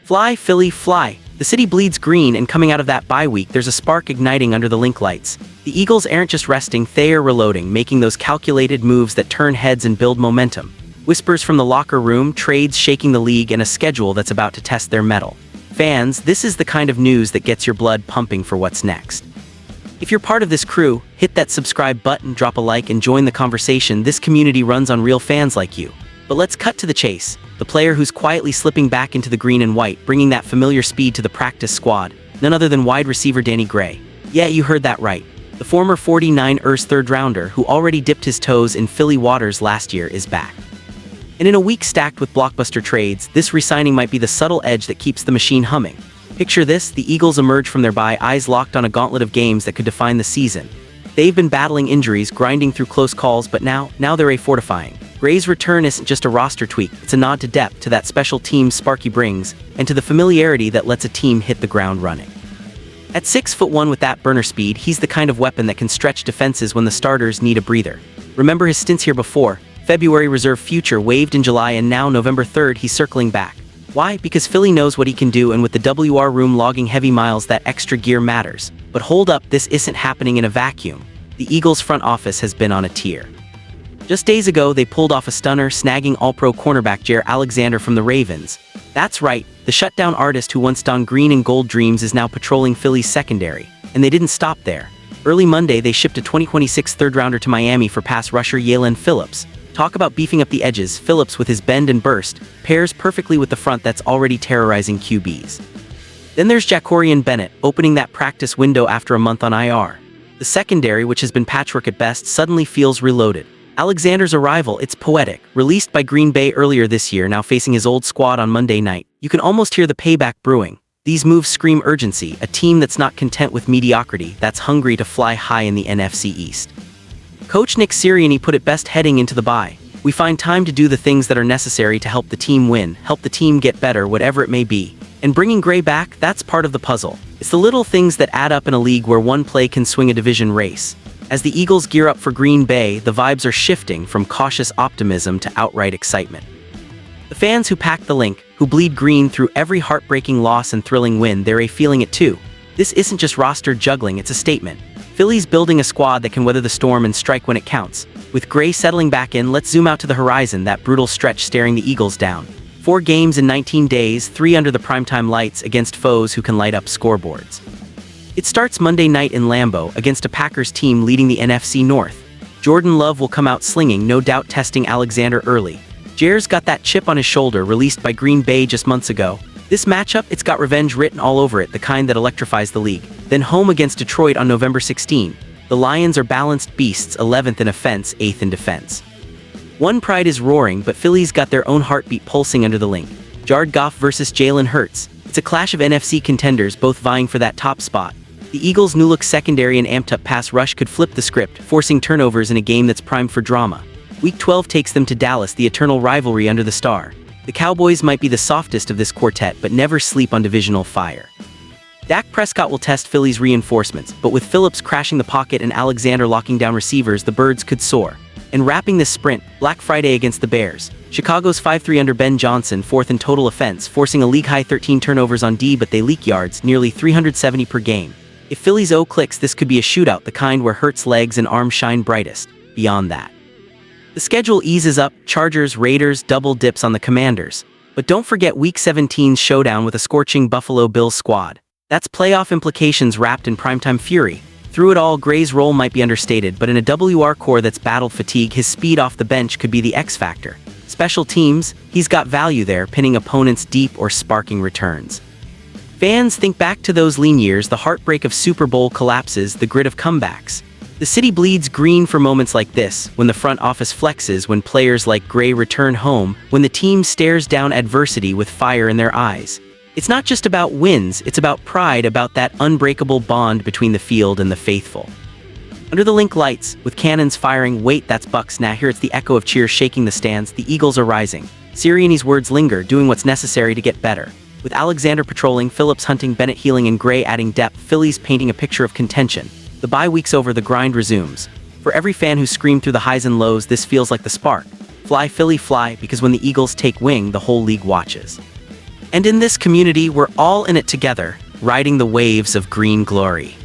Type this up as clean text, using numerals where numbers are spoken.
Fly, Philly, fly. The city bleeds green, and coming out of that bye week, there's a spark igniting under the link lights. The Eagles aren't just resting, they are reloading, making those calculated moves that turn heads and build momentum. Whispers from the locker room, trades shaking the league, and a schedule that's about to test their mettle. Fans, this is the kind of news that gets your blood pumping for what's next. If you're part of this crew, hit that subscribe button, drop a like, and join the conversation. This community runs on real fans like you. But let's cut to the chase. The player who's quietly slipping back into the green and white, bringing that familiar speed to the practice squad, none other than wide receiver Danny Gray. Yeah, you heard that right. The former 49ers third-rounder who already dipped his toes in Philly waters last year is back. And in a week stacked with blockbuster trades, this re-signing might be the subtle edge that keeps the machine humming. Picture this, the Eagles emerge from their bye, eyes locked on a gauntlet of games that could define the season. They've been battling injuries, grinding through close calls, but now they're a-fortifying. Gray's return isn't just a roster tweak, it's a nod to depth, to that special team spark he brings, and to the familiarity that lets a team hit the ground running. At 6'1" with that burner speed, he's the kind of weapon that can stretch defenses when the starters need a breather. Remember his stints here before? February reserve future, waived in July, and now November 3rd he's circling back. Why? Because Philly knows what he can do, and with the WR room logging heavy miles, that extra gear matters. But hold up, this isn't happening in a vacuum. The Eagles front office has been on a tear. Just days ago, they pulled off a stunner, snagging All-Pro cornerback Jair Alexander from the Ravens. That's right, the shutdown artist who once donned green and gold dreams is now patrolling Philly's secondary. And they didn't stop there. Early Monday, they shipped a 2026 third-rounder to Miami for pass rusher Jalen Phillips. Talk about beefing up the edges. Phillips, with his bend and burst, pairs perfectly with the front that's already terrorizing QBs. Then there's Jacorian Bennett, opening that practice window after a month on IR. The secondary, which has been patchwork at best, suddenly feels reloaded. Alexander's arrival, it's poetic. Released by Green Bay earlier this year, now facing his old squad on Monday night. You can almost hear the payback brewing. These moves scream urgency, a team that's not content with mediocrity, that's hungry to fly high in the NFC East. Coach Nick Sirianni put it best heading into the bye. We find time to do the things that are necessary to help the team win, help the team get better, whatever it may be. And bringing Gray back, that's part of the puzzle. It's the little things that add up in a league where one play can swing a division race. As the Eagles gear up for Green Bay, the vibes are shifting from cautious optimism to outright excitement. The fans who pack the link, who bleed green through every heartbreaking loss and thrilling win, they're feeling it too. This isn't just roster juggling, it's a statement. Philly's building a squad that can weather the storm and strike when it counts. With Gray settling back in, let's zoom out to the horizon, that brutal stretch staring the Eagles down. 4 games in 19 days, 3 under the primetime lights against foes who can light up scoreboards. It starts Monday night in Lambeau against a Packers team leading the NFC North. Jordan Love will come out slinging, no doubt testing Alexander early. Jair's got that chip on his shoulder released by Green Bay just months ago. This matchup, it's got revenge written all over it, the kind that electrifies the league. Then home against Detroit on November 16. The Lions are balanced beasts, 11th in offense, 8th in defense. One pride is roaring, but Philly's got their own heartbeat pulsing under the link. Jared Goff versus Jalen Hurts. It's a clash of NFC contenders, both vying for that top spot. The Eagles' new-look secondary and amped-up pass rush could flip the script, forcing turnovers in a game that's primed for drama. Week 12 takes them to Dallas, the eternal rivalry under the star. The Cowboys might be the softest of this quartet, but never sleep on divisional fire. Dak Prescott will test Philly's reinforcements, but with Phillips crashing the pocket and Alexander locking down receivers, the birds could soar. And wrapping this sprint, Black Friday against the Bears. Chicago's 5-3 under Ben Johnson, 4th in total offense, forcing a league-high 13 turnovers on D, but they leak yards, nearly 370 per game. If Philly's O clicks, this could be a shootout, the kind where Hurts' legs and arms shine brightest. Beyond that, the schedule eases up, Chargers, Raiders, double dips on the Commanders. But don't forget Week 17's showdown with a scorching Buffalo Bills squad. That's playoff implications wrapped in primetime fury. Through it all, Gray's role might be understated, but in a WR core that's battled fatigue, his speed off the bench could be the X factor. Special teams, he's got value there, pinning opponents deep or sparking returns. Fans, think back to those lean years, the heartbreak of Super Bowl collapses, the grit of comebacks. The city bleeds green for moments like this, when the front office flexes, when players like Gray return home, when the team stares down adversity with fire in their eyes. It's not just about wins, it's about pride, about that unbreakable bond between the field and the faithful. Under the link lights, with cannons firing, wait, that's Bucks. Now here it's the echo of cheers shaking the stands, the Eagles are rising. Sirianni's words linger, doing what's necessary to get better. With Alexander patrolling, Phillips hunting, Bennett healing, and Gray adding depth, Philly's painting a picture of contention. The bye week's over, the grind resumes. For every fan who screamed through the highs and lows, this feels like the spark. Fly, Philly, fly, because when the Eagles take wing, the whole league watches. And in this community, we're all in it together, riding the waves of green glory.